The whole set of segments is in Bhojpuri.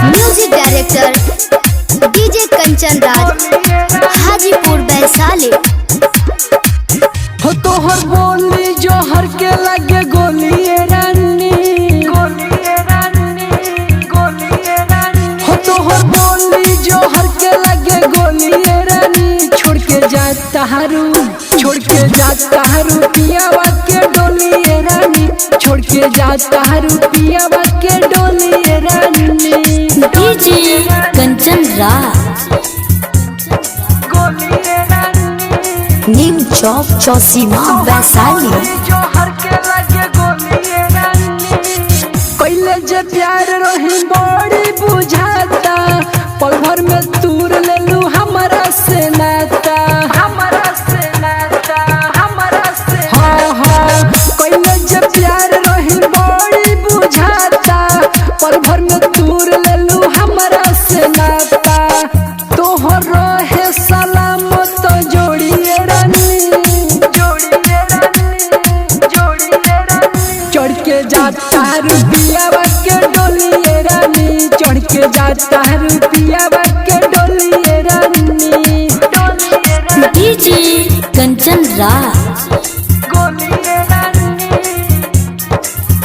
Music director DJ Kanchan Raj, Hajipur Vaishali. हो तोहर बोली जोहर के लगे गोली रानी, हो तोहर बोली जोहर के लगे गोली रानी। छोड़ के जाता हरू, छोड़ के जाता हरू पियावा के डोली रानी, छोड़ के जाता हरू पियावा के डोली रानी। डीजे कंचन राज, नीम चौक चौसीमा वैशाली। पहले जे प्यार रही बड़ी बुझाता, पल भर में तूर ले लू हमारा से नाता, हमारा से नाता, हमारा से। हाँ हाँ पहले जे प्यार रही बड़ी बुझाता, पल भर में तूर ले लू हमारा से नाता। तोहर रहे सलामत जोड़िए रानी, जोड़िए रानी, जोड़िए रानी। चढ़ के जाता रुपियावा के डोलिए रानी, चढ़ के जाता रुपियावा के डोलिए रानी। डीजे कंचन राज,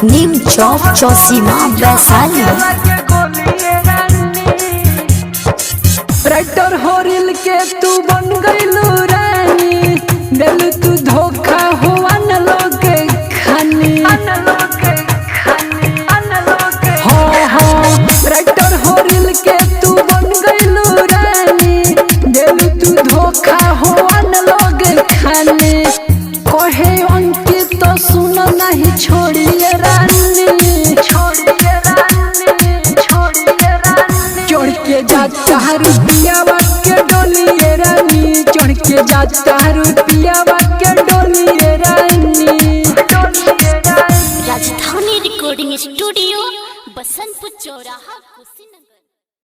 नीम चौक चौसीमा वैशाली। राइटर होरिल के तू बन गईलू रानी, दिल तू धोखा हुआ न लोग खानी। हाँ हाँ राइटर होरिल के तू बन गईलू रानी, दिल तू धोखा हुआ न लोग खानी। कहे अंकित तो सुन नहीं छोड़िए रानी, छोड़िए रानी, छोड़िए रानी। चढ़ के जाता रुपियावा के डोलिए रानी, चढ़ के जाता रुपियावा के डोलिए रानी। राजधानी रिकॉर्डिंग स्टूडियो, बसंतपुर चौराहा।